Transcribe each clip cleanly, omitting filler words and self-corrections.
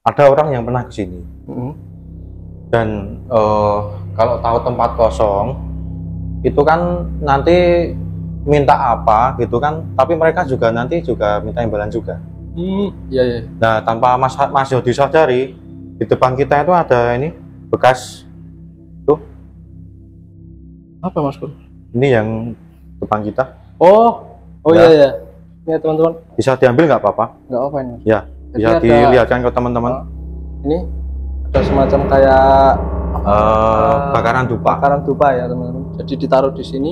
ada orang yang pernah ke sini. Dan kalau tahu tempat kosong itu kan nanti minta apa gitu kan, tapi mereka juga nanti juga minta imbalan juga. Iya, iya. Nah, tanpa Mas Yodi sadari, di depan kita itu ada ini bekas tuh. Apa Mas Pur? Ini yang depan kita. Oh Ya. iya. Ya teman-teman. Bisa diambil nggak apa-apa? Nggak apa ini. Ya, Jadi bisa dilihatkan ke teman-teman. Ini ada semacam kayak Bakaran dupa. bakaran dupa ya teman-teman. Jadi ditaruh di sini.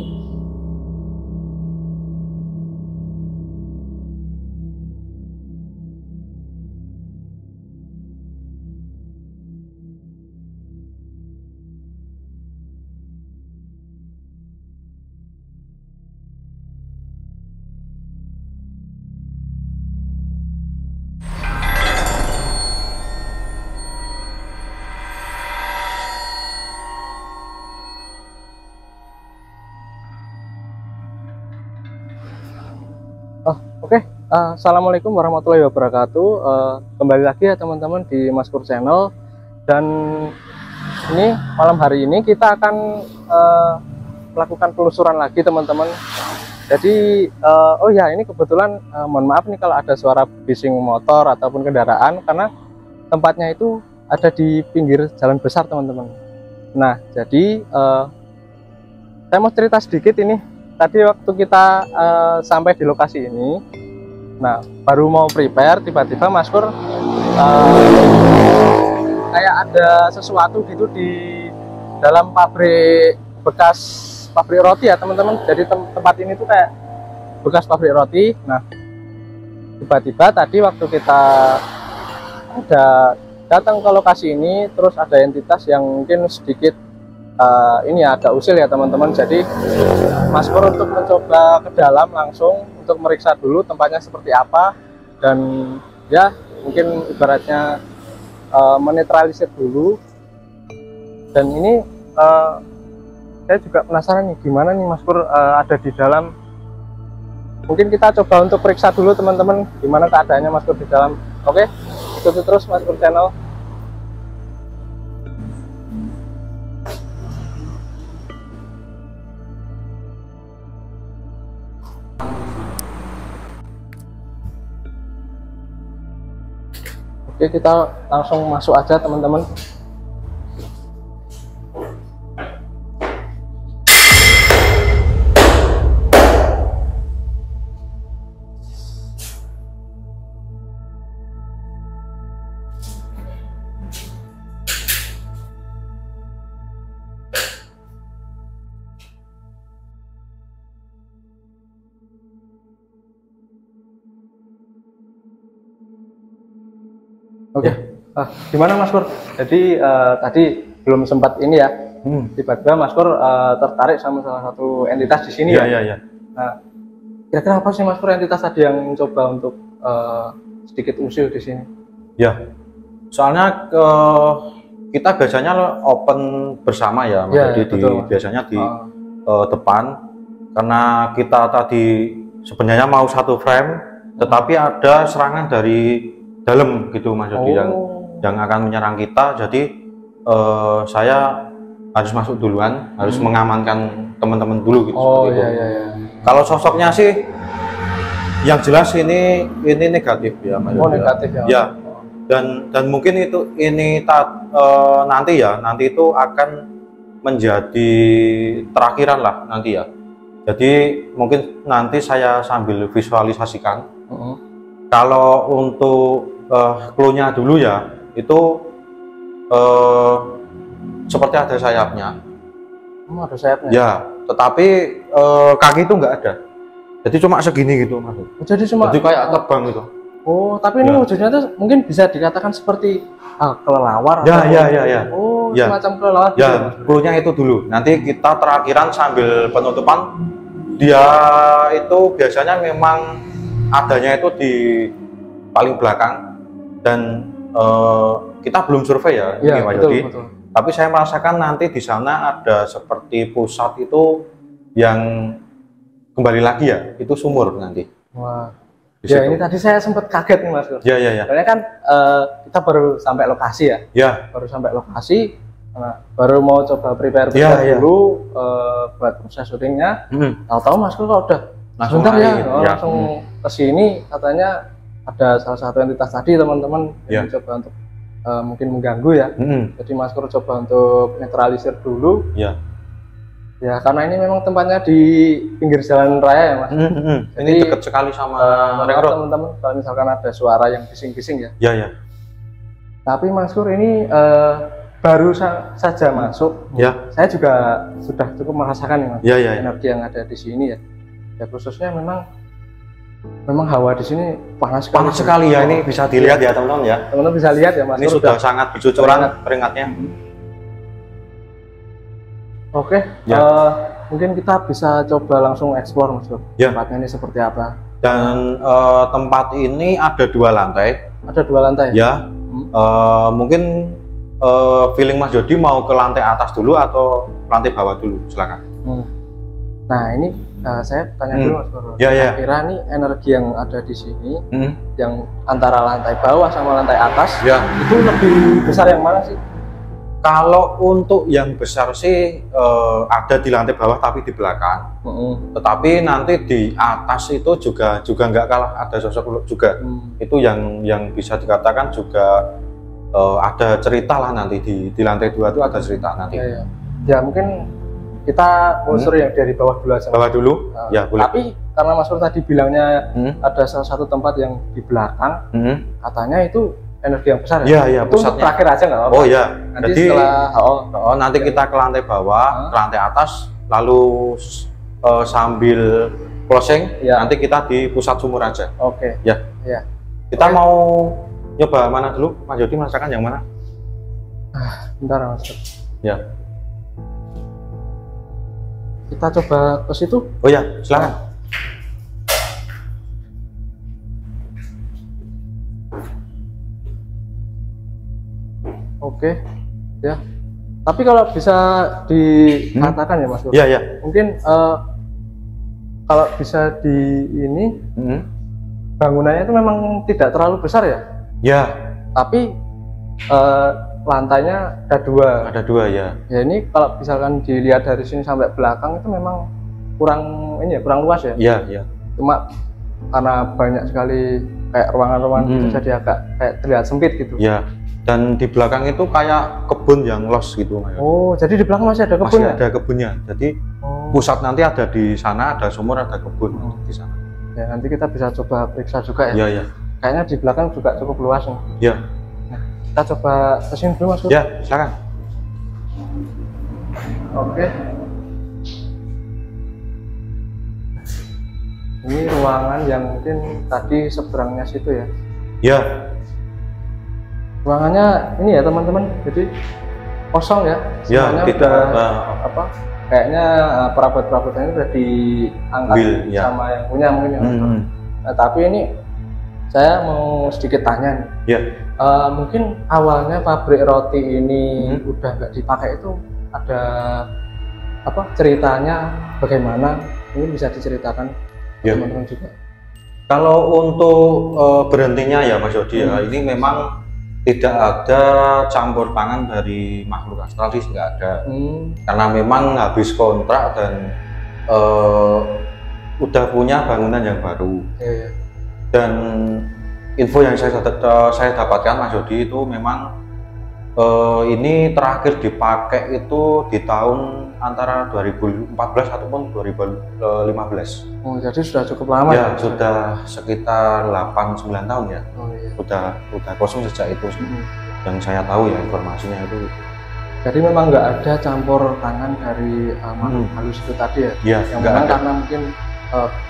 Oke. Assalamualaikum warahmatullahi wabarakatuh. Kembali lagi ya teman-teman di Mas Pur Channel. Dan ini malam hari ini kita akan melakukan penelusuran lagi teman-teman. Jadi oh ya, ini kebetulan mohon maaf nih kalau ada suara bising motor ataupun kendaraan, karena tempatnya itu ada di pinggir jalan besar teman-teman. Nah jadi saya mau cerita sedikit ini. Tadi waktu kita sampai di lokasi ini, nah baru mau prepare, tiba-tiba Mas Pur kayak ada sesuatu gitu di dalam pabrik bekas pabrik roti ya teman-teman. Jadi tempat ini tuh kayak bekas pabrik roti. Nah tiba-tiba tadi waktu kita ada datang ke lokasi ini, terus ada entitas yang mungkin sedikit ini ya agak usil ya teman-teman. Jadi Mas Pur untuk mencoba ke dalam langsung untuk meriksa dulu tempatnya seperti apa, dan ya mungkin ibaratnya menetralisir dulu. Dan ini saya juga penasaran nih gimana nih Mas Pur ada di dalam. Mungkin kita coba untuk periksa dulu teman-teman gimana keadaannya Mas Pur di dalam. Oke, ikuti terus Mas Pur Channel. Oke, kita langsung masuk aja teman-teman. Oke, gimana Mas Pur? Jadi tadi belum sempat ini ya, tiba-tiba Mas Pur tertarik sama salah satu entitas di sini ya. Iya. Nah, kira-kira apa sih Mas Pur entitas tadi yang mencoba untuk sedikit usil di sini? Ya, soalnya kita biasanya open bersama ya, Ya, jadi biasanya di depan, karena kita tadi sebenarnya mau satu frame, tetapi ada serangan dari dalam gitu Mas Yodi yang akan menyerang kita. Jadi saya harus masuk duluan, harus mengamankan teman-teman dulu gitu. Iya. Kalau sosoknya sih yang jelas ini negatif ya Mas Yodi. Negatif ya. Ya. Dan mungkin itu nanti itu akan menjadi terakhiran lah nanti ya. Jadi mungkin nanti saya sambil visualisasikan. Kalau untuk clue-nya dulu ya, itu seperti ada sayapnya. Ada sayapnya? Ya, tetapi kaki itu nggak ada. Jadi cuma segini gitu Mas. Jadi kayak terbang gitu. Oh, tapi ini wujudnya tuh mungkin bisa dikatakan seperti kelelawar. Ya. Oh, semacam kelelawar. Ya, clue-nya itu dulu. Nanti kita terakhiran sambil penutupan. Dia itu biasanya memang adanya itu di paling belakang, dan kita belum survei ya, Pak Yodi. Tapi saya merasakan nanti di sana ada seperti pusat itu yang kembali lagi ya, itu sumur nanti. Wah. di Ya situ. ini tadi saya sempat kaget nih Mas Gur. Ya, ya, ya. Soalnya kan kita baru sampai lokasi ya. Ya, Baru sampai lokasi, baru mau coba prepare Ya, ya. dulu buat proses syutingnya. Tahu-tahu Mas Gur kok udah Langsung sebentar ya, lari, ya. langsung ke sini katanya ada salah satu entitas tadi teman-teman yang Ya. coba untuk mungkin mengganggu ya. Jadi Mas Gur coba untuk netralisir dulu. Ya. Ya karena ini memang tempatnya di pinggir jalan raya ya Mas. Ini Jadi, dekat sekali sama ring maaf road. teman-teman kalau misalkan ada suara yang bising-bising ya. Ya, ya. Tapi Mas Gur ini baru saja masuk. Ya. Saya juga sudah cukup merasakan nih Mas, Ya, ya, ya. energi yang ada di sini ya. Ya khususnya memang hawa di sini panas sekali. Panas sekali ya, ini bisa dilihat ya teman-teman ya. Teman-teman bisa lihat ya Mas Ini Gur sudah sangat bercucuran keringatnya. Oke, Ya. mungkin kita bisa coba langsung eksplor Mas Gur. Ya. Tempatnya ini seperti apa? Dan tempat ini ada 2 lantai. Ada 2 lantai. Ya, mungkin feeling Mas Jody mau ke lantai atas dulu atau lantai bawah dulu, silakan. Nah ini saya tanya dulu Mas Gur. Ya, ya. Kira nih energi yang ada di sini, yang antara lantai bawah sama lantai atas, Ya. itu lebih besar yang mana sih? Kalau untuk yang besar sih ada di lantai bawah tapi di belakang. Tetapi nanti di atas itu juga nggak kalah ada sosok juga. Itu yang bisa dikatakan juga ada cerita lah nanti di lantai 2 itu ada cerita nanti. Ya mungkin kita unsur yang dari bawah dulu aja. Bawah dulu, ya boleh. Tapi karena Mas Gur tadi bilangnya ada salah satu tempat yang di belakang, katanya itu energi yang besar ya. Itu Pusatnya. terakhir aja nggak apa-apa. Oh ya. Nanti Jadi setelah nanti kita ke lantai bawah, ke lantai atas, lalu sambil closing, Ya. nanti kita di pusat sumur aja. Oke. Ya. Ya. Kita mau nyoba mana dulu? Mas Jody merasakan yang mana? Bentar Mas Gur. Ya. Kita coba ke situ. Oh ya, silakan. Oke. Ya. Tapi kalau bisa dikatakan ya Mas Gur. Ya, ya. Mungkin kalau bisa di ini bangunannya itu memang tidak terlalu besar ya. Ya. Tapi lantainya ada 2. Ada 2 ya. Ya ini kalau misalkan dilihat dari sini sampai belakang itu memang kurang kurang luas ya. Iya, iya. Cuma karena banyak sekali kayak ruangan-ruangan gitu jadi agak kayak terlihat sempit gitu. Iya. Dan di belakang itu kayak kebun yang los gitu, Mas. Oh, jadi di belakang masih ada kebun Masih ya? ada kebunnya. Jadi pusat nanti ada di sana, ada sumur, ada kebun di sana. Ya nanti kita bisa coba periksa juga ya. Iya, iya. Kayaknya di belakang juga cukup luas nih. Iya. Nah, kita coba kesini dulu Mas. Ya, silakan. Oke. Ini ruangan yang mungkin tadi seberangnya situ ya. Ya. Ruangannya ini ya teman-teman, jadi kosong ya. Ya, Semuanya kita udah apa? Kayaknya perabot-perabotnya udah diangkat ya. sama yang punya mungkin ya. Nah, tapi ini saya mau sedikit tanya nih. Ya. Mungkin awalnya pabrik roti ini udah nggak dipakai itu ada apa ceritanya bagaimana? Ini bisa diceritakan Ya. teman-teman juga. Kalau untuk berhentinya ya Mas Yodi ya, ini memang tidak ada campur tangan dari makhluk astral sih, nggak ada. Karena memang habis kontrak dan udah punya bangunan yang baru. Iya. Dan info yang saya dapatkan Mas Yodi itu memang ini terakhir dipakai itu di tahun antara 2014 ataupun 2015. Oh, jadi sudah cukup lama ya? Sudah sekitar 8-9 tahun ya. Oh, iya. Udah kosong sejak itu sih. Yang saya tahu ya informasinya itu. Jadi memang nggak ada campur tangan dari makhluk halus itu tadi ya? Iya, yang nggak memang ada. karena mungkin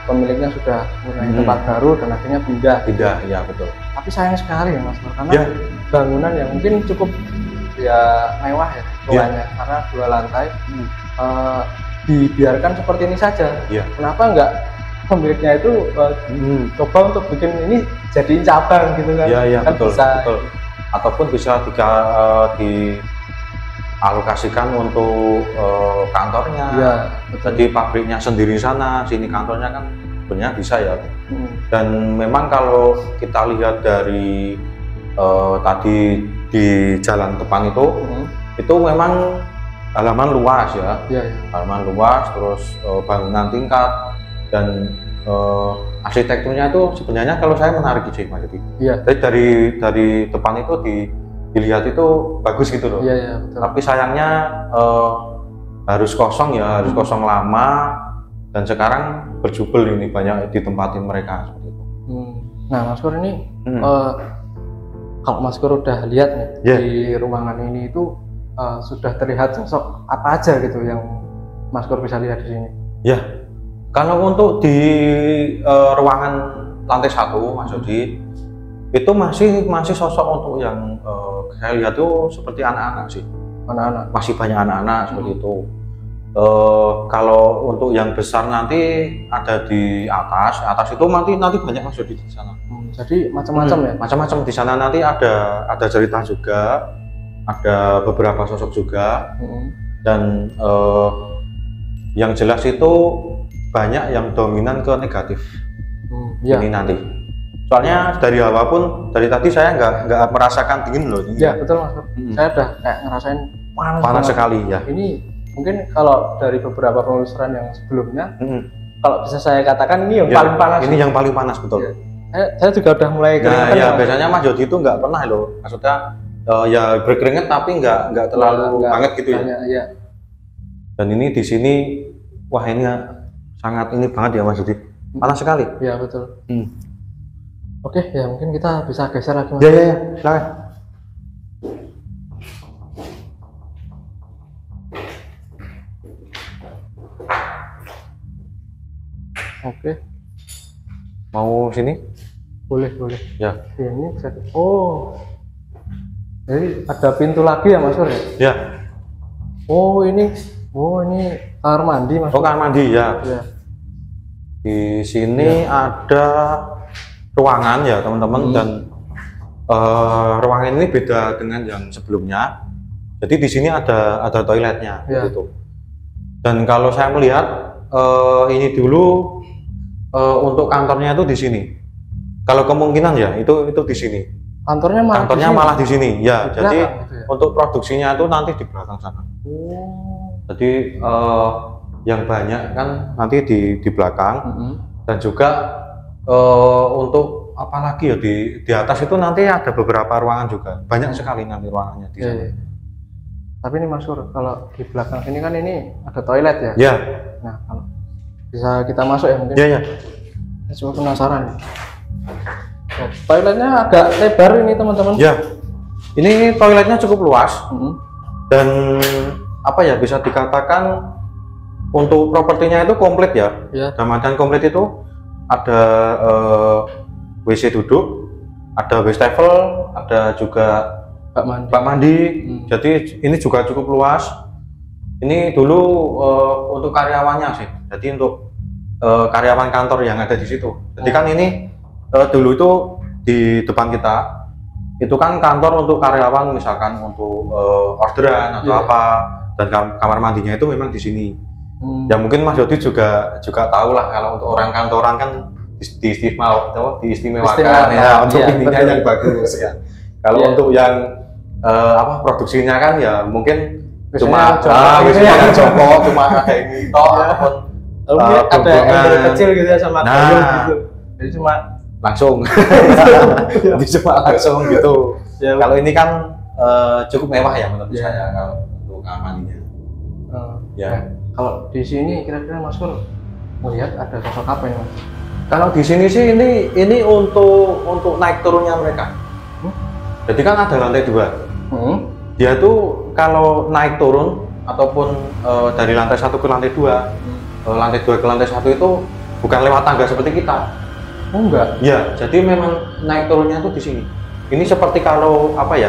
pemiliknya sudah mulai tempat baru dan akhirnya pindah. Pindah, ya betul. Tapi sayang sekali ya Mas, karena Ya. bangunan yang mungkin cukup ya mewah ya ruangannya, karena 2 lantai dibiarkan seperti ini saja. Ya. Kenapa nggak pemiliknya itu coba untuk bikin ini jadiin cabang gitu kan? Iya, iya, Kan betul, bisa. betul. Ataupun bisa dialokasikan untuk kantornya. Iya, betul. Jadi pabriknya sendiri sana, sini kantornya kan sebenarnya bisa ya. Dan memang kalau kita lihat dari tadi di jalan depan itu memang halaman luas ya. Halaman luas, terus bangunan tingkat dan arsitekturnya itu sebenarnya kalau saya menarik sih Mas Yudi. Dari depan itu dilihat itu bagus gitu loh. Betul. Tapi sayangnya harus kosong ya, harus kosong lama, dan sekarang berjubel ini banyak ditempatin mereka seperti itu. Nah Mas Kur ini kalau Mas Kur udah lihat nih di ruangan ini itu sudah terlihat sosok apa aja gitu yang Mas Kur bisa lihat di sini? Ya, kalau untuk di ruangan lantai 1 Mas Yudi itu masih sosok untuk yang saya lihat tuh seperti anak-anak sih. Anak-anak? Masih banyak anak-anak seperti itu. Kalau untuk yang besar nanti ada di atas itu nanti banyak Mas Yudi di sana. Jadi macam-macam ya? Macam-macam di sana nanti ada cerita juga, ada beberapa sosok juga, dan yang jelas itu banyak yang dominan ke negatif. Ini nanti. Soalnya dari awal pun dari tadi saya nggak merasakan dingin loh. Iya betul Mas. Saya udah kayak ngerasain panas sekali ya. Ini mungkin kalau dari beberapa penelusuran yang sebelumnya, kalau bisa saya katakan ini yang paling panas. Ini yang paling panas betul. Saya juga udah mulai keringetan. Ya biasanya Mas Yodi itu nggak pernah loh. Maksudnya ya berkeringat tapi nggak terlalu banget gitu ya. Dan ini di sini wah ini sangat ini banget ya Mas Yodi. Panas sekali. Iya betul. Oke, ya mungkin kita bisa geser lagi Mas. Ya, silakan. Oke. Mau sini? Boleh. Ya. Ini bisa. Oh. Jadi ada pintu lagi ya Mas Sur ya? Ya. Oh, ini kamar mandi Mas. Oh, kamar mandi ya. Di sini ada ruangan ya teman-teman, dan ruangan ini beda dengan yang sebelumnya. Jadi di sini ada toiletnya gitu. Dan kalau saya melihat ini dulu untuk kantornya itu di sini. Kalau kemungkinan ya itu di sini. Kantornya malah di sini. Ya, di jadi belakang, gitu ya? untuk produksinya itu nanti di belakang sana. Jadi yang banyak kan nanti di belakang, dan juga untuk apalagi ya di atas itu nanti ada beberapa ruangan juga, banyak sekali nanti ruangannya di sana. Tapi ini Mas Sur, kalau di belakang sini kan ini ada toilet ya? Ya. Nah kalau bisa kita masuk ya mungkin? Ya. Saya cuma penasaran. Toiletnya agak lebar ini teman-teman. Ya. Ini toiletnya cukup luas, dan apa ya bisa dikatakan untuk propertinya itu komplit ya. Dalam artian komplit itu ada WC duduk, ada wastafel, ada juga bak mandi. Jadi ini juga cukup luas. Ini dulu untuk karyawannya sih. Jadi untuk karyawan kantor yang ada di situ. Jadi kan ini dulu itu di depan kita itu kan kantor untuk karyawan, misalkan untuk orderan atau apa, dan kamar mandinya itu memang di sini. Ya mungkin Mas Yodi juga tahu lah, kalau untuk orang kantoran kan diistimewakan ya untuk ininya yang bagus ya. Kalau untuk yang produksinya kan ya mungkin cuma cuma ada ini toh, ataupun ada ember kecil gitu ya sama gayung gitu. Jadi cuma langsung gitu. Kalau ini kan cukup mewah ya menurut saya kalau untuk keamanannya. Kalau di sini kira-kira Mas Kur melihat ada sosok apa ya Mas? Kalau di sini sih ini untuk naik turunnya mereka. Jadi kan ada lantai 2. Dia tuh kalau naik turun ataupun dari lantai 1 ke lantai 2, lantai 2 ke lantai 1 itu bukan lewat tangga seperti kita. Oh enggak? Ya, jadi memang naik turunnya tuh di sini. Ini seperti kalau apa ya,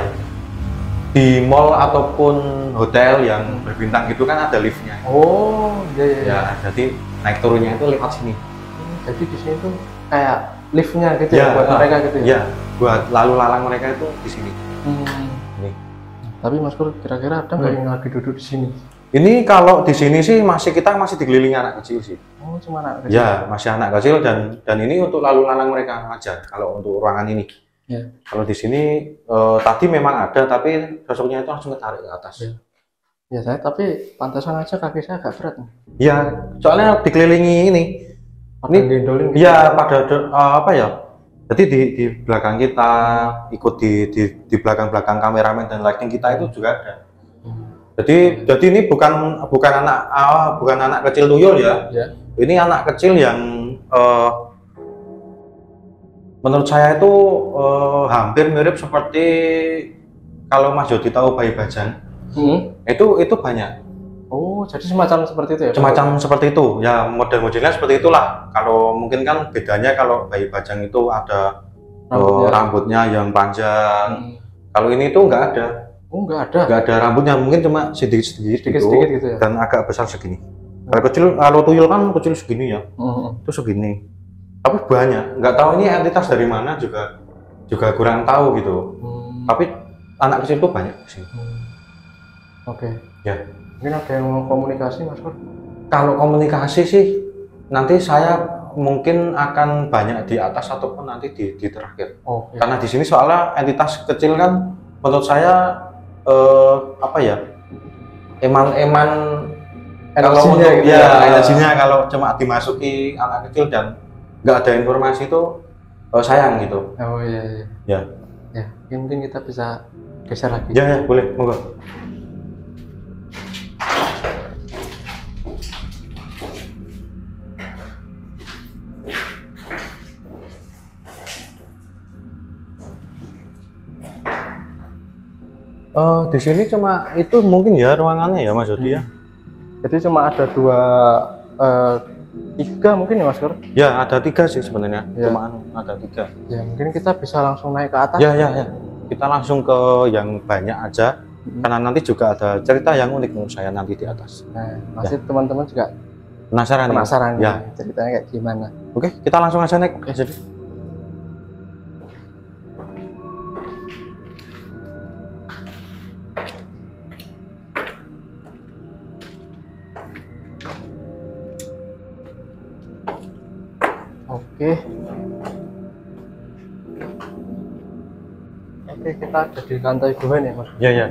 di mall ataupun hotel yang berbintang gitu kan ada liftnya. Oh iya. Ya, jadi naik turunnya itu lewat sini. Jadi di sini tuh kayak liftnya gitu ya buat mereka gitu ya? Iya, buat lalu lalang mereka itu di sini. Tapi Mas Kur kira-kira ada nggak yang lagi duduk di sini? Ini kalau di sini sih kita masih dikelilingi anak kecil sih. Oh, cuma anak kecil. Ya, masih anak kecil dan ini untuk lalu lalang mereka aja kalau untuk ruangan ini. Ya. Kalau di sini tadi memang ada tapi sosoknya itu langsung ketarik ke atas. Ya. Ya saya tapi pantasan aja kaki saya agak berat. Ya, soalnya dikelilingi ini. Pada gendolin. Iya, pada apa ya? Jadi di belakang kita ikut di belakang kameramen dan lighting kita itu juga ada. Jadi ini bukan anak kecil tuyul ya. Ya. Ini anak kecil yang menurut saya itu hampir mirip seperti kalau Mas Jody tahu bayi bajang. Itu banyak. Oh, jadi semacam seperti itu ya? Semacam seperti itu. Ya, model-modelnya seperti itulah. Kalau mungkin kan bedanya kalau bayi bajang itu ada rambutnya yang panjang. Kalau ini tuh nggak ada. Oh, nggak ada. Nggak ada rambutnya, mungkin cuma sedikit gitu ya? Dan agak besar segini. Kalau tuyul kan kecil segini ya. Itu segini. Tapi banyak. Nggak tahu ini entitas dari mana juga kurang tahu gitu. Tapi anak kecil tuh banyak sih. Oke. Ya. Mungkin ada yang mau komunikasi, Mas Pur? Kalau komunikasi sih nanti saya mungkin akan banyak di atas ataupun nanti di terakhir. Oh, iya. Karena di sini soalnya entitas kecil kan menurut saya apa ya, eman kalau untuk gitu energinya kalau cuma dimasuki anak kecil dan nggak ada informasi itu sayang gitu. Oh iya. Ya mungkin kita bisa geser lagi. Ya boleh, monggo. Di sini cuma itu mungkin ya ruangannya ya Mas Jody ya. Jadi cuma ada tiga mungkin ya Mas Kur? Ya ada 3 sih sebenarnya. Ya. Cuma ada 3. Ya mungkin kita bisa langsung naik ke atas. Ya. Kita langsung ke yang banyak aja. Karena nanti juga ada cerita yang unik menurut saya nanti di atas. Nah, masih teman-teman juga penasaran ya ceritanya kayak gimana. Oke, kita langsung aja naik. Oke, jadi Oke, kita ada di lantai 2 nih Mas. Ya.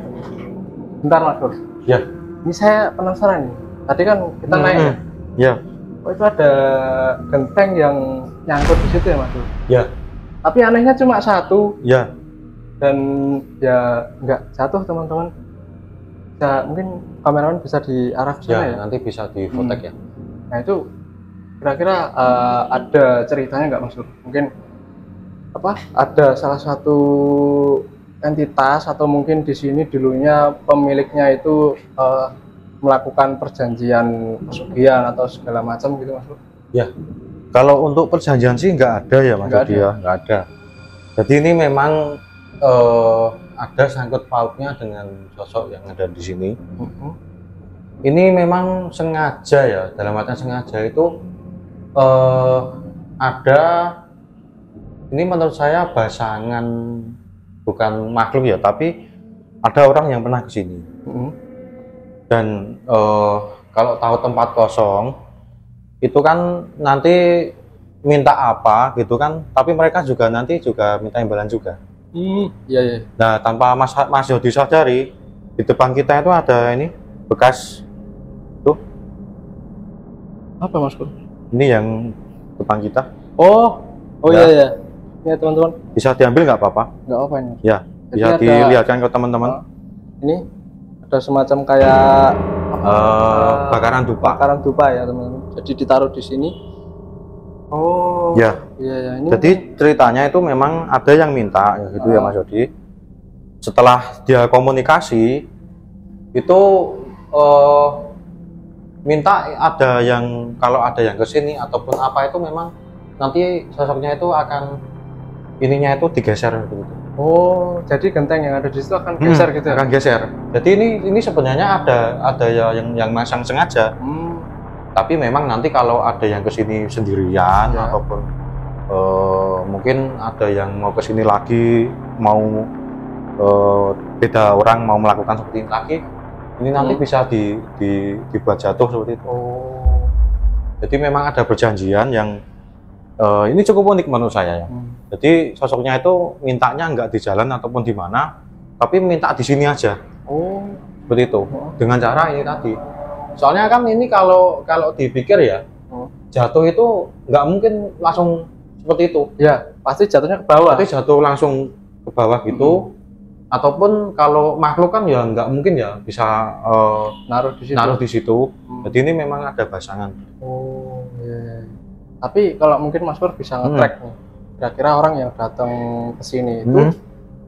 Bentar Mas Pur. Ya. Ini saya penasaran nih. Tadi kan kita naik. Ya. Oh, itu ada genteng yang nyangkut di situ ya Mas Pur? Ya. Tapi anehnya cuma 1. Ya. Dan ya nggak jatuh teman-teman. Ya, mungkin kameramen bisa diarah ke sana ya. Nanti bisa di fotek ya. Nah itu kira-kira ada ceritanya nggak Mas Pur? Mungkin ada salah satu entitas atau mungkin di sini dulunya pemiliknya itu melakukan perjanjian pesugihan atau segala macam gitu Mas Pur? Ya. Kalau untuk perjanjian sih nggak ada ya Mas Jody ya, nggak ada. Jadi ini memang ada sangkut pautnya dengan sosok yang ada di sini. Ini memang sengaja ya, dalam artian sengaja itu ada. Ini menurut saya basangan, bukan makhluk ya, tapi ada orang yang pernah ke sini. Dan kalau tahu tempat kosong, itu kan nanti minta apa gitu kan, tapi mereka juga nanti minta imbalan juga. Iya. Nah, tanpa Mas Jody sadari, di depan kita itu ada ini bekas tuh. Apa Mas Pur? Ini yang depan kita. Oh iya. Ya teman-teman, bisa diambil nggak apa-apa? Nggak apa ini. Ya, bisa dilihatkan ke teman-teman. Ini ada semacam kayak bakaran dupa ya teman-teman. Jadi ditaruh di sini. Oh. Ya. Iya. Ini jadi ceritanya itu memang ada yang minta ya gitu ya Mas Jody. Setelah dia komunikasi itu minta ada yang kalau ada yang kesini ataupun apa itu memang nanti sosoknya itu akan ininya itu digeser begitu. Oh, jadi genteng yang ada di situ akan geser gitu ya? Akan geser. Jadi ini sebenarnya ada ya yang masang sengaja. Tapi memang nanti kalau ada yang kesini sendirian ataupun mungkin ada yang mau kesini lagi, mau beda orang mau melakukan seperti ini lagi, Ini nanti bisa dibuat jatuh seperti itu. Oh. Jadi memang ada perjanjian yang ini cukup unik menurut saya ya. Jadi sosoknya itu mintanya nggak di jalan ataupun di mana, tapi minta di sini aja. Oh. Seperti itu. Dengan cara ini tadi. Soalnya kan ini kalau dipikir ya, jatuh itu nggak mungkin langsung seperti itu. Ya, pasti jatuhnya ke bawah. Pasti jatuh langsung ke bawah gitu. Ataupun kalau makhluk kan ya nggak mungkin ya bisa naruh di situ. Jadi ini memang ada pasangan. Oh, iya. Tapi kalau mungkin Mas Pur bisa nge-track nih. Kira-kira orang yang datang ke sini itu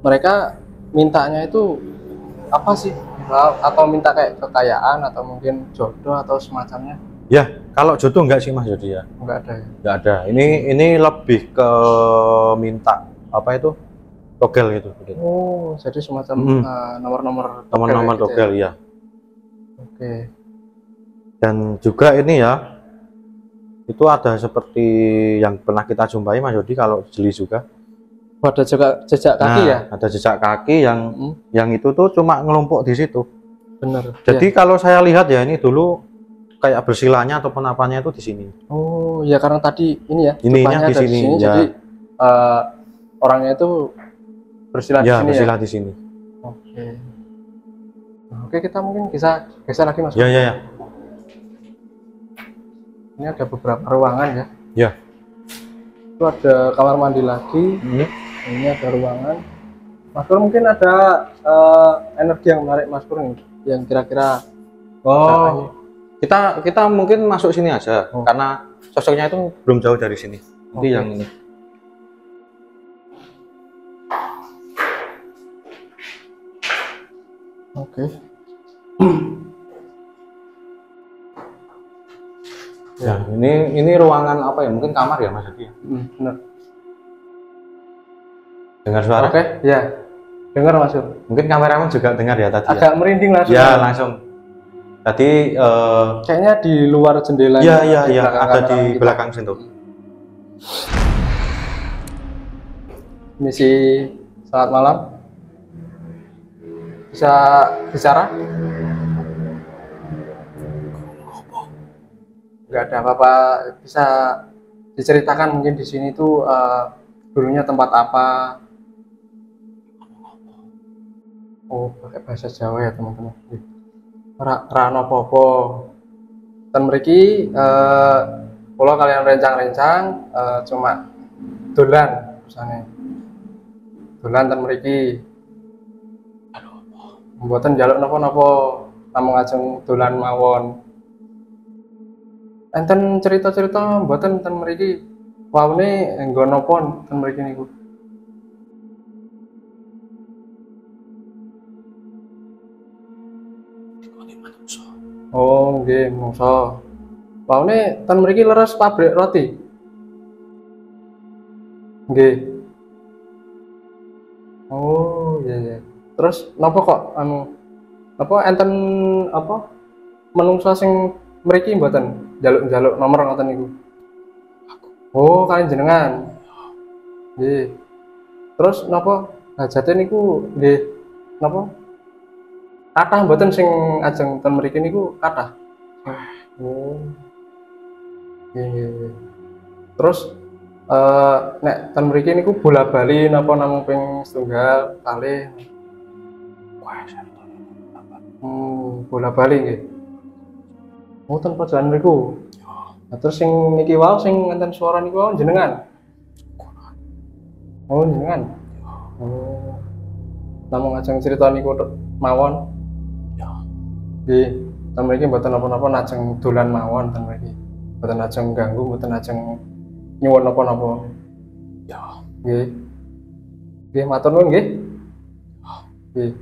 mereka mintanya itu apa sih? Atau minta kayak kekayaan atau mungkin jodoh atau semacamnya? Ya, kalau jodoh enggak sih Mas Jody ya? Enggak ada ya? Enggak ada. Ini lebih ke minta apa itu? Togel gitu. Oh, jadi semacam nomor-nomor togel ya. Oke. Dan juga ini ya, itu ada seperti yang pernah kita jumpai Mas Jody kalau jeli juga. Ada juga jejak kaki ya? Ada jejak kaki yang itu tuh cuma ngelompok di situ. Bener. Jadi kalau saya lihat ya ini dulu kayak bersilanya ataupun apanya itu di sini. Oh, ya karena tadi ini ya. Ininya di sini ya. Jadi orangnya itu bersila ya, di sini. Bersilah di sini. Oke. Nah, oke, kita mungkin bisa geser lagi Mas. Ya. Ini ada beberapa ruangan ya. Ya. Itu ada kamar mandi lagi. Ini ada ruangan. Mas Pur mungkin ada energi yang menarik Mas Pur nih, yang kira-kira. Oh, kita mungkin masuk sini aja karena sosoknya itu belum jauh dari sini. Nanti yang ini. Oke. Ya, ini ruangan apa ya? Mungkin kamar ya Mas Adi. Benar. Dengar suara? Oke, ya. Dengar Mas Pur. Mungkin kameramen juga dengar ya tadi. Agak merinding langsung. Ya, langsung. Tadi kayaknya di luar jendela. Iya, ada di belakang situ. Misi selamat malam. Bisa bicara? Nggak ada apa-apa, bisa diceritakan mungkin di sini tuh dulunya tempat apa? Oh, pakai bahasa Jawa ya teman-teman. Rano popo. Dan mriki kalau kalian rencang-rencang cuma dolan misalnya. Dolan dan mriki. Mboten njaluk napa-napa, namung ajeng dolan mawon. Enten cerita-cerita mboten ten mriki. Waune nggo napa ten mriki niku? Oh, nggih, mongso. Waune ten mriki leres pabrik roti. Nggih. Oh, iya. Terus napa kok apa enten apa menungso sing mriki mboten njaluk-njaluk nomor ngoten niku? Oh, kalian jenengan. Nggih. Terus napa hajate niku nggih napa? Kathah mboten sing ajeng ten mriki niku kathah. Oh. Nggih. Terus nek ten mriki niku bola-bali napa namung ping setunggal kalih? Bola-bali nggih. Oh, ten pojokan mriku. Nah, terus sing niki wae sing enten suara niku wae jenengan. Oh, jenengan. Oh. Namung ajeng crita niku mawon. Ya. Nggih, ten mriki mboten napa-napa najeng dolan mawon ten mriki. Mboten ajeng ganggu, mboten ajeng nyuwun napa-napa. Ya. Nggih. Nggih, matur nuwun nggih. Nggih.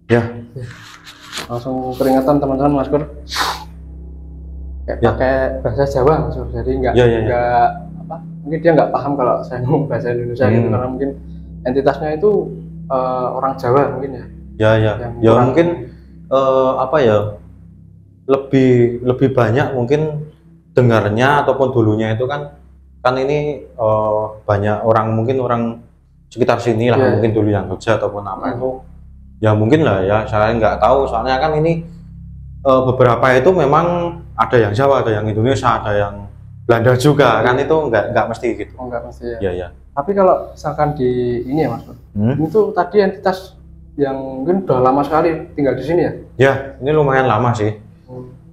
Ya. Langsung keringatan teman-teman Mas Pur. Kayak pakai bahasa Jawa Mas Pur. Jadi enggak apa? Mungkin dia nggak paham kalau saya ngomong bahasa Indonesia gitu karena mungkin entitasnya itu orang Jawa mungkin ya. Ya mungkin apa ya? Lebih banyak mungkin dengarnya ataupun dulunya itu kan ini banyak orang mungkin orang sekitar sini lah, mungkin dulu yang Jogja ataupun apa itu. Ya mungkin lah ya, saya nggak tahu soalnya kan ini beberapa itu memang ada yang Jawa, ada yang Indonesia, ada yang Belanda juga kan, itu nggak mesti gitu. Oh, nggak mesti ya. Iya, iya. Tapi kalau misalkan di ini ya Mas, ini tuh tadi entitas yang mungkin udah lama sekali tinggal di sini ya? Ya, ini lumayan lama sih.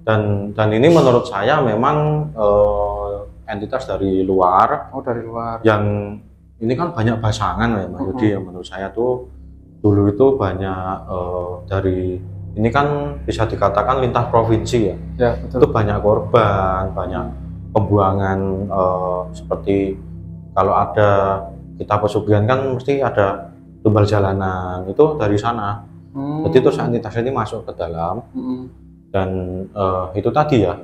Dan ini menurut saya memang entitas dari luar. Oh, dari luar. Yang ini kan banyak pasangan ya Mas Yudi, yang menurut saya tuh dulu itu banyak dari ini kan bisa dikatakan lintas provinsi ya. Ya, betul. Itu banyak korban, banyak pembuangan seperti kalau ada kita pesugihan kan mesti ada tumbal jalanan, itu dari sana. Jadi itu entitas ini masuk ke dalam dan itu tadi ya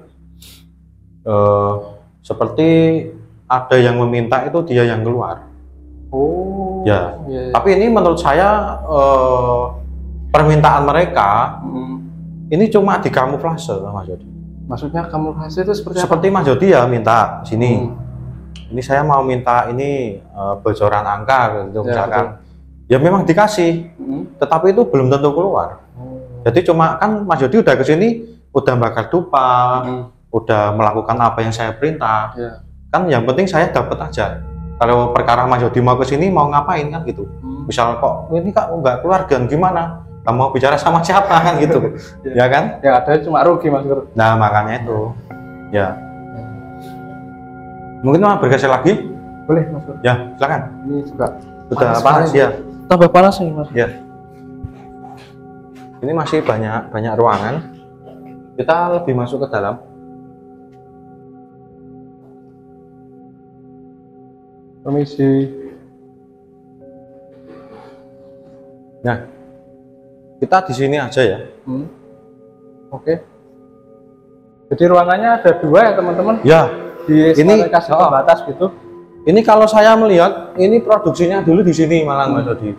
seperti ada yang meminta itu dia yang keluar. Oh ya, tapi ini menurut saya permintaan mereka ini cuma dikamuflase Mas Yodi. Maksudnya kamuflase itu seperti Mas Yodi ya minta sini. Ini saya mau minta ini bocoran angka gitu misalkan. Betul. Ya memang dikasih, tetapi itu belum tentu keluar. Jadi cuma kan Mas Yodi udah kesini, udah bakar dupa, udah melakukan apa yang saya perintah. Kan yang penting saya dapat aja. Kalau perkara Mas Yodi mau kesini mau ngapain kan gitu. Misal kok ini kak nggak keluar dan gimana? Kamu mau bicara sama siapa kan gitu, ya kan? Ya ada cuma rugi Mas Gur. Nah makanya itu, ya. Mungkin mau bergeser lagi? Boleh Mas Gur. Ya silakan. Ini juga sudah panas ya. Tambah panas nih Mas. Ya. Ini masih banyak ruangan. Kita lebih masuk ke dalam. Permisi. Nah, kita di sini aja ya. Oke. Jadi ruangannya ada dua ya teman-teman? Ya. Ini kasih pembatas gitu. Ini kalau saya melihat ini produksinya dulu di sini malah Mas Dodi.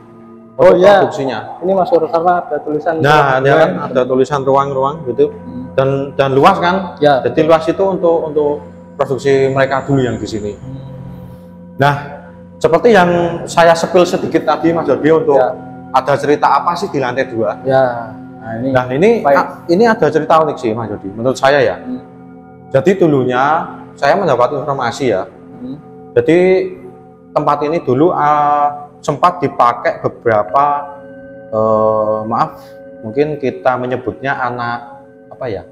Oh iya. Produksinya. Ini Mas Gur karena ada tulisan. Nah, dia kan ada tulisan ruang-ruang gitu. Dan luas kan? Ya. Jadi luas itu untuk produksi mereka dulu yang di sini. Nah, seperti yang saya sepil sedikit tadi Mas Dodi untuk ada cerita apa sih di lantai 2? Ya. Nah ini ada cerita unik sih Mas Dodi, menurut saya ya. Jadi dulunya saya mendapat informasi ya. Jadi tempat ini dulu sempat dipakai beberapa maaf mungkin kita menyebutnya anak apa ya,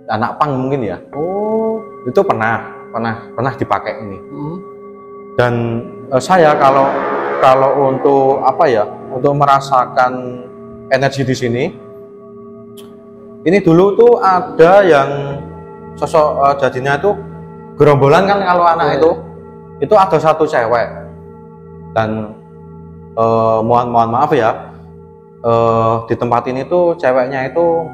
anak pang mungkin ya. Oh itu pernah dipakai ini. Dan saya kalau untuk apa ya, untuk merasakan energi di sini, ini dulu tuh ada yang sosok jadinya itu gerombolan kan kalau anak itu ada satu cewek dan mohon maaf ya, di tempat ini tuh ceweknya itu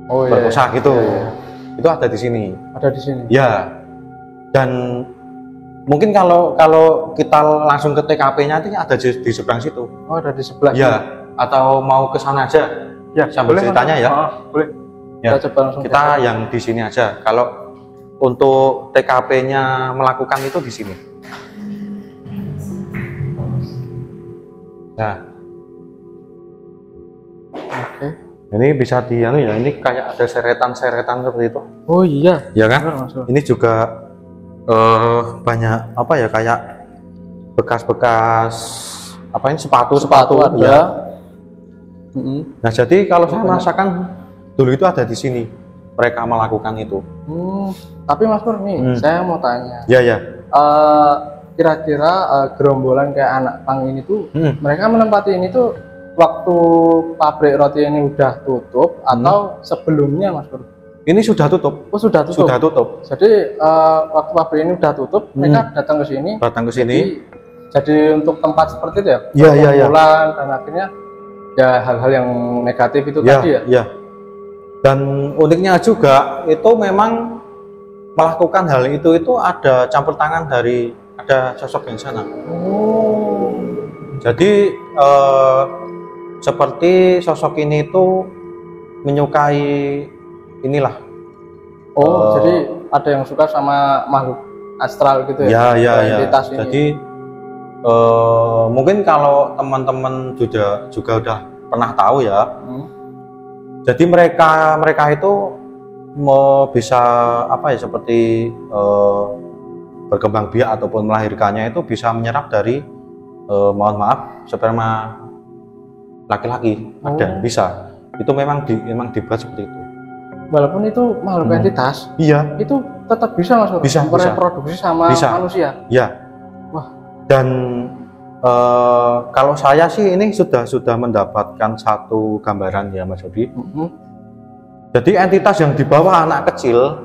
perkosa gitu. Itu ada di sini. Ada di sini. Ya. Dan mungkin kalau kita langsung ke TKP-nya itu ada di seberang situ. Oh, ada di sebelah. Ya, atau mau ke sana aja. Ya, sambil ceritanya ya. Boleh. Ya, kita yang di sini aja. Kalau untuk TKP-nya melakukan itu di sini. Nah. Oke. Ini bisa ini kayak ada seretan-seretan seperti itu. Oh iya. Ya kan? Ini juga banyak apa ya, kayak bekas-bekas apa ini sepatu ada. Ya. Nah jadi kalau saya merasakan dulu itu ada di sini mereka melakukan itu. Tapi Mas Pur nih, saya mau tanya. Ya ya. Kira-kira gerombolan kayak anak pang ini tuh mereka menempati ini tuh waktu pabrik roti ini udah tutup atau sebelumnya Mas Pur? Ini sudah tutup. Oh, sudah tutup. Sudah tutup. Jadi waktu pabrik ini udah tutup, mereka datang ke sini. Datang ke sini. Jadi untuk tempat seperti itu ya. Iya. Dan akhirnya ya hal-hal yang negatif itu tadi ya. Iya. Dan uniknya juga itu memang melakukan hal itu ada campur tangan dari ada sosok yang sana. Oh. Jadi seperti sosok ini itu menyukai inilah. Oh, jadi ada yang suka sama makhluk astral gitu ya? Ya. Jadi Mungkin kalau teman-teman juga udah pernah tahu ya. Jadi mereka itu mau bisa apa ya, seperti berkembang biak ataupun melahirkannya itu bisa menyerap dari mohon maaf, sperma laki-laki. Ada bisa. Itu memang dibuat seperti itu. Walaupun itu makhluk entitas, iya, itu tetap bisa Mas Bro, bisa bereproduksi sama manusia. Iya. Wah. Dan kalau saya sih ini sudah mendapatkan satu gambaran ya Mas Yodi. Jadi entitas yang dibawa anak kecil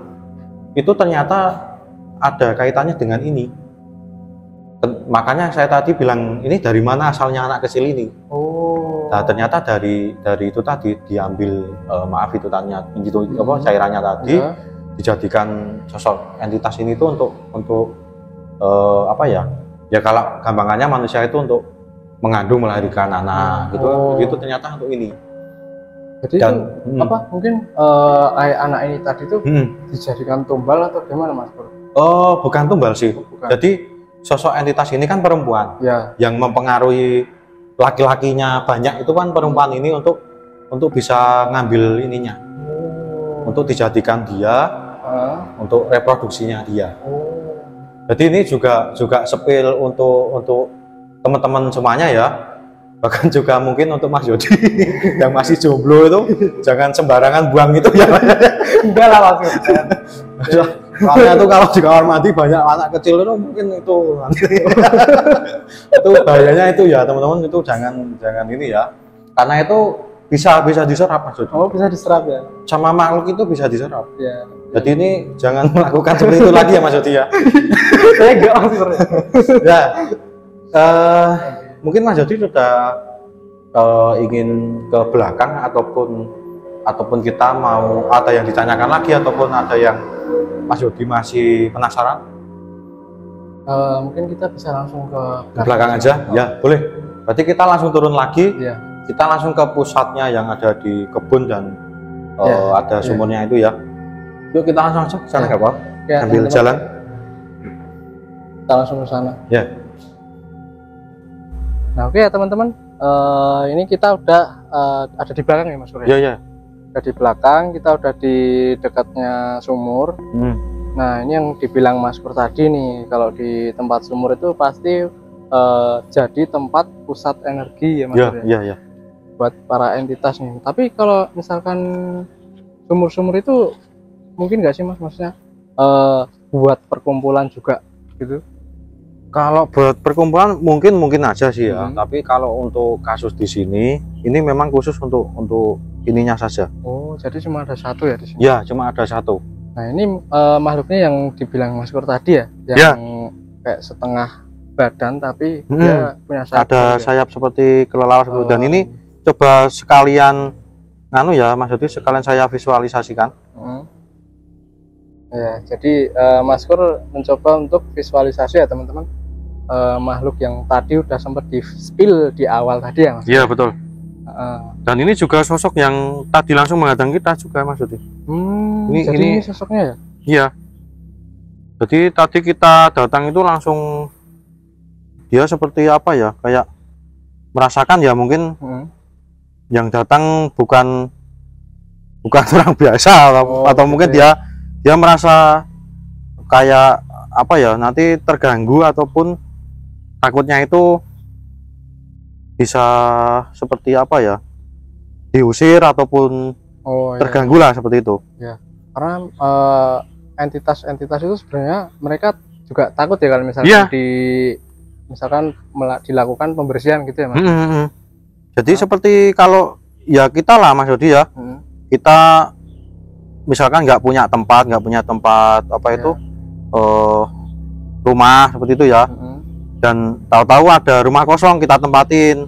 itu ternyata ada kaitannya dengan ini. Makanya saya tadi bilang ini dari mana asalnya anak kecil ini. Nah ternyata dari itu tadi diambil maaf itu tanya itu apa cairannya tadi dijadikan sosok entitas ini tuh untuk apa ya? Ya kalau gampangannya manusia itu untuk mengandung melahirkan anak gitu ternyata untuk ini. Jadi dan, itu apa mungkin anak ini tadi itu dijadikan tumbal atau gimana Mas Bro? Oh bukan tumbal sih. Bukan. Jadi sosok entitas ini kan perempuan yang mempengaruhi laki-lakinya banyak itu kan perempuan ini untuk bisa ngambil ininya untuk dijadikan dia untuk reproduksinya dia. Jadi ini juga sepil untuk teman-teman semuanya ya, bahkan juga mungkin untuk Mas Yodi yang masih jomblo itu jangan sembarangan buang itu ya. Enggak lah Mas. Soalnya tuh kalau di kamar mandi banyak anak kecil itu mungkin itu itu bahayanya itu ya teman-teman, itu jangan ini ya, karena itu bisa diserap Mas Yodi. Oh bisa diserap ya, sama makhluk itu bisa diserap ya. Jadi ini jangan melakukan seperti itu lagi ya Mas Yodi ya. Saya enggak maksudnya ya. Mungkin Mas Yodi sudah ingin ke belakang ataupun kita mau ada yang ditanyakan lagi ataupun ada yang Mas Yodi masih penasaran? Mungkin kita bisa langsung ke belakang aja, ya boleh. Berarti kita langsung turun lagi, kita langsung ke pusatnya yang ada di kebun dan ada sumurnya itu ya. Yuk kita langsung aja ke sana nggak apa? Sambil jalan. Kita langsung ke sana. Ya. Nah oke ya teman-teman, ini kita udah ada di belakang ya Mas Bro. Iya. Udah di belakang, kita udah di dekatnya sumur. Nah ini yang dibilang Mas Pur tadi nih, kalau di tempat sumur itu pasti jadi tempat pusat energi ya Mas Pur. Iya. Buat para entitas nih. Tapi kalau misalkan sumur-sumur itu mungkin nggak sih Mas, maksudnya buat perkumpulan juga gitu? Kalau buat perkumpulan mungkin aja sih ya. Tapi kalau untuk kasus di sini, ini memang khusus untuk ininya saja. Oh, jadi cuma ada satu ya di sini? Ya, cuma ada satu. Nah, ini makhluknya yang dibilang Mas Pur tadi ya, yang kayak setengah badan tapi dia punya sayap. Ada sayap seperti kelelawar seperti dan ini coba sekalian nganu ya Mas Yodi, sekalian saya visualisasikan. Ya, jadi Mas Pur mencoba untuk visualisasi ya teman-teman. Makhluk yang tadi udah sempat di spill di awal tadi ya Mas? Iya betul. Dan ini juga sosok yang tadi langsung menghadang kita juga Mas Yodi. Ini sosoknya ya? Iya. Jadi tadi kita datang itu langsung dia seperti apa ya, kayak merasakan ya mungkin yang datang bukan orang biasa atau mungkin dia merasa kayak apa ya, nanti terganggu ataupun takutnya itu bisa seperti apa ya, diusir ataupun terganggu lah seperti itu ya. Karena entitas itu sebenarnya mereka juga takut ya kalau misalkan misalkan dilakukan pembersihan gitu ya Mas. Jadi seperti kalau ya kita lah Mas Yodi ya, kita misalkan nggak punya tempat apa itu rumah seperti itu ya, dan tahu-tahu ada rumah kosong kita tempatin,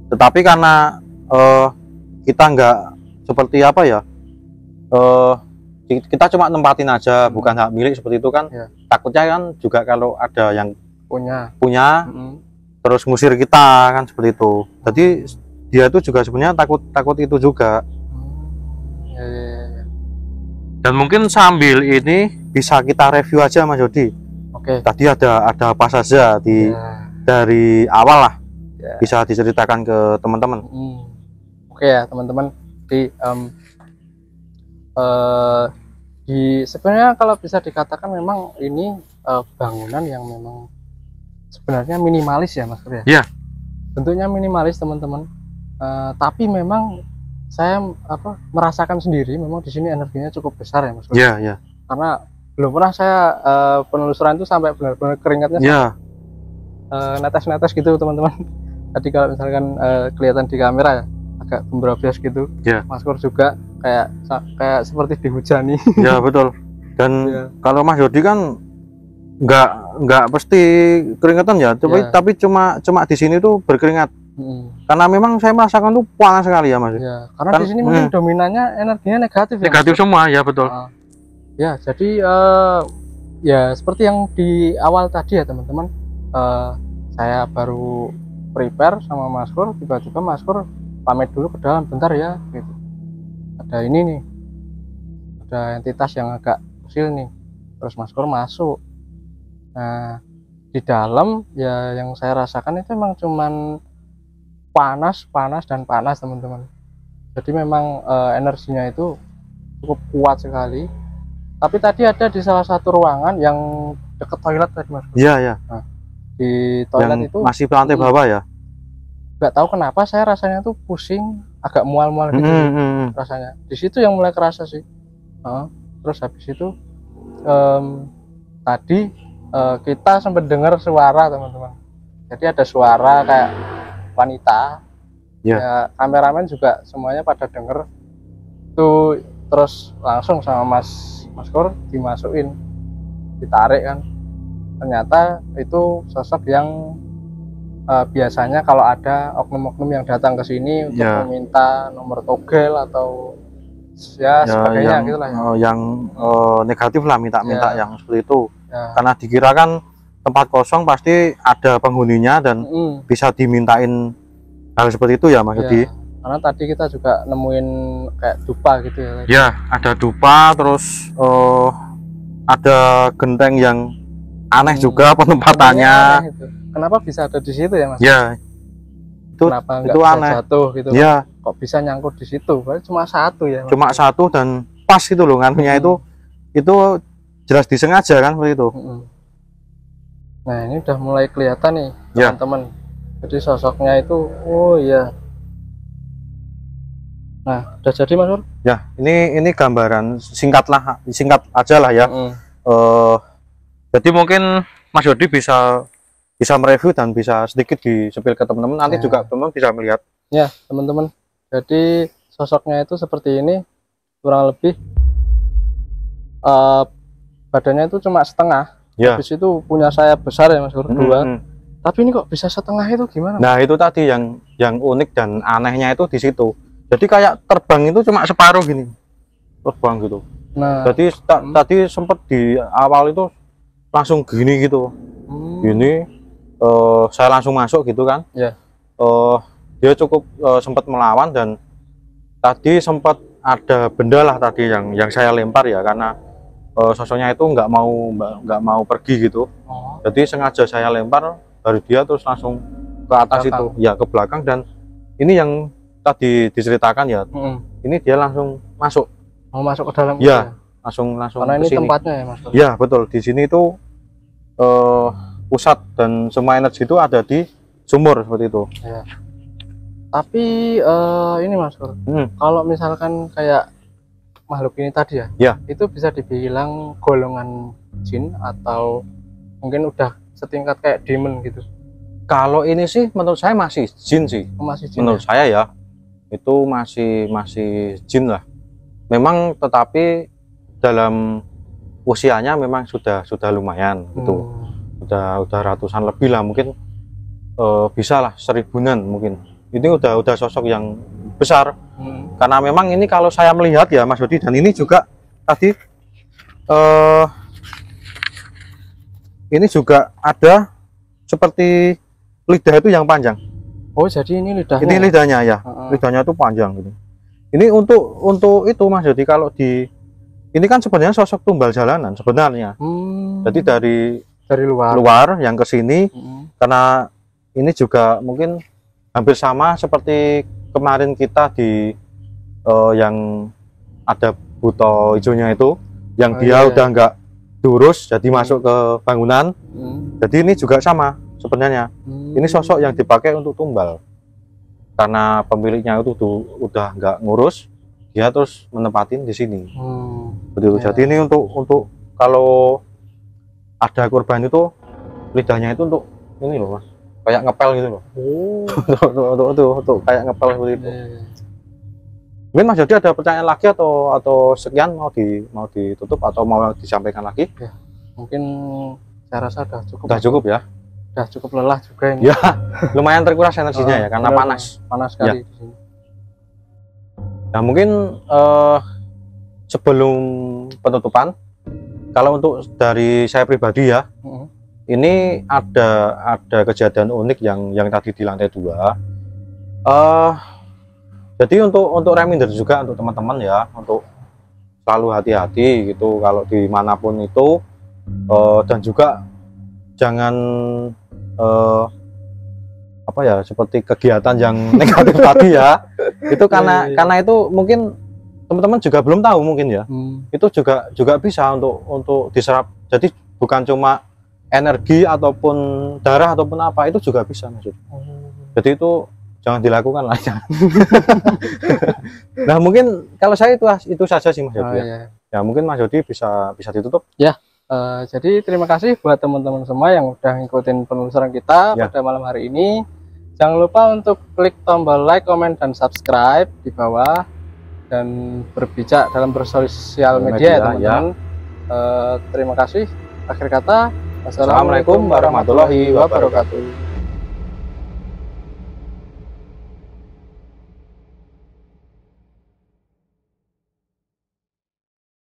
tetapi karena kita nggak seperti apa ya, kita cuma nempatin aja, bukan hak milik seperti itu kan, takutnya kan juga kalau ada yang punya terus ngusir kita kan seperti itu. Jadi dia itu juga sebenarnya takut itu juga. Dan mungkin sambil ini bisa kita review aja Mas Yodi. Oke. Tadi ada apa saja di dari awal lah, Ya. bisa diceritakan ke teman-teman. Oke ya teman-teman, di sebenarnya kalau bisa dikatakan memang ini bangunan yang memang sebenarnya minimalis ya Mas Bro ya. Iya. Bentuknya minimalis teman-teman. Tapi memang saya merasakan sendiri memang di sini energinya cukup besar ya Mas Bro. Iya, iya. Karena belum pernah saya penelusuran itu sampai benar-benar keringatnya Iya. netes-netes gitu teman-teman. Tadi kalau misalkan kelihatan di kamera ya agak gembrabias gitu. Iya. Mas Bro juga kayak seperti dihujani. Ya betul. Dan Iya. kalau Mas Yodi kan nggak pasti keringetan ya, tapi cuma di sini tuh berkeringat. Karena memang saya merasakan tuh panas sekali ya Mas. Ya, karena di sini mungkin dominannya energinya negatif ya. Negatif semua ya betul. Ya, jadi ya seperti yang di awal tadi ya teman-teman, saya baru prepare sama Mas Kur, tiba-tiba Mas Kur pamit dulu ke dalam bentar ya gitu. Ada ini nih, ada entitas yang agak kecil nih, terus Mas Kur masuk. Nah di dalam ya yang saya rasakan itu memang cuman panas teman-teman. Jadi memang energinya itu cukup kuat sekali. Tapi tadi ada di salah satu ruangan yang dekat toilet tadi Mas. Iya, iya. Nah, di toilet yang itu masih lantai bawah ya. Nggak tahu kenapa saya rasanya tuh pusing, agak mual-mual gitu rasanya. Di situ yang mulai kerasa sih. Terus habis itu tadi kita sempat dengar suara teman-teman. Jadi ada suara kayak wanita. Ya, kameramen juga semuanya pada denger tuh, terus langsung sama Mas Kur dimasukin, ditarik kan. Ternyata itu sosok yang biasanya kalau ada oknum-oknum yang datang ke sini untuk meminta nomor togel atau ya sebagainya yang, gitulah ya. Yang negatif lah, minta-minta yang seperti itu. Karena dikirakan tempat kosong pasti ada penghuninya dan bisa dimintain hal seperti itu ya Mas Yodi. Karena tadi kita juga nemuin kayak dupa gitu ya. Ya, ada dupa, terus ada genteng yang aneh juga penempatannya. Kenapa bisa ada di situ ya Mas? Ya, kenapa itu nggak aneh. Jatuh gitu? Ya. Kok bisa nyangkut di situ? Berarti cuma satu ya? Mas? Cuma satu dan pas itu loh nganunya itu jelas disengaja kan seperti itu. Nah ini udah mulai kelihatan nih teman-teman. Jadi sosoknya itu, oh iya. Nah, udah jadi Mas Nur? Ya, ini gambaran singkat aja lah ya. Jadi mungkin Mas Yodi bisa mereview dan bisa sedikit di-spill ke teman-teman. Nanti juga teman-teman bisa melihat. Ya, teman-teman. Jadi sosoknya itu seperti ini, kurang lebih badannya itu cuma setengah. Habis itu punya sayap besar ya Mas Nur, 2. Tapi ini kok bisa setengah itu gimana? Nah itu tadi yang unik dan anehnya itu di situ. Jadi kayak terbang itu cuma separuh gini, terbang gitu. Nah, jadi tadi sempat di awal itu langsung gini gitu, gini. Saya langsung masuk gitu kan. Dia cukup sempat melawan dan tadi sempat ada benda lah tadi yang saya lempar ya, karena sosoknya itu nggak mau pergi gitu. Jadi sengaja saya lempar dari dia terus langsung ke atas itu ya, ke belakang. Dan ini yang tadi diceritakan ya, ini dia langsung masuk ke dalam ya, langsung karena ini kesini. Tempatnya ya Mas? Ya betul, di sini itu pusat dan semua energi itu ada di sumur seperti itu ya. Tapi ini Mas Kur, kalau misalkan kayak makhluk ini tadi ya, itu bisa dibilang golongan jin atau mungkin udah setingkat kayak demon gitu? Kalau ini sih menurut saya masih jin sih. Masih jin menurut saya ya, itu masih jin lah. Memang tetapi dalam usianya memang sudah lumayan gitu. Udah ratusan lebih lah, mungkin bisa lah 1000-an mungkin. Ini udah sosok yang besar. Karena memang ini kalau saya melihat ya Mas Yodi, dan ini juga tadi ini juga ada seperti lidah itu yang panjang. Oh jadi ini lidahnya? Ini lidahnya ya, lidahnya itu panjang gitu. Ini untuk itu Mas Yodi, kalau ini kan sebenarnya sosok tumbal jalanan sebenarnya. Jadi dari luar yang ke sini, karena ini juga mungkin hampir sama seperti kemarin kita di yang ada buto hijaunya itu, yang dia udah nggak diurus jadi masuk ke bangunan. Jadi ini juga sama sebenarnya. Ini sosok yang dipakai untuk tumbal karena pemiliknya itu tuh udah nggak ngurus, dia terus menempatin di sini. Betul. Jadi ini untuk kalau ada korban itu lidahnya itu untuk ini loh mas, kayak ngepel gitu loh. untuk kayak ngepel seperti itu. Mungkin Mas Jody ada pertanyaan lagi atau sekian mau ditutup atau mau disampaikan lagi? Ya, mungkin saya rasa udah cukup. Udah cukup ya? Udah cukup lelah juga ini. Ya, lumayan terkuras energinya ya karena panas sekali ya. di sini. Nah mungkin sebelum penutupan, kalau untuk dari saya pribadi ya, ini ada kejadian unik yang tadi di lantai 2. Jadi untuk reminder juga untuk teman-teman ya, untuk selalu hati-hati gitu kalau dimanapun itu, dan juga jangan apa ya, seperti kegiatan yang negatif tadi ya, itu karena itu mungkin teman-teman juga belum tahu mungkin ya, itu juga bisa untuk diserap. Jadi bukan cuma energi ataupun darah ataupun apa, itu juga bisa maksud. Jadi itu jangan dilakukan lah. Nah mungkin kalau saya itu saja sih Mas Jody. Ya mungkin Mas Jody bisa ditutup ya. Jadi terima kasih buat teman-teman semua yang udah ngikutin penelusuran kita pada malam hari ini. Jangan lupa untuk klik tombol like, comment, dan subscribe di bawah, dan berbijak dalam bersosial media ya teman-teman. Terima kasih. Akhir kata, wassalamualaikum warahmatullahi wabarakatuh.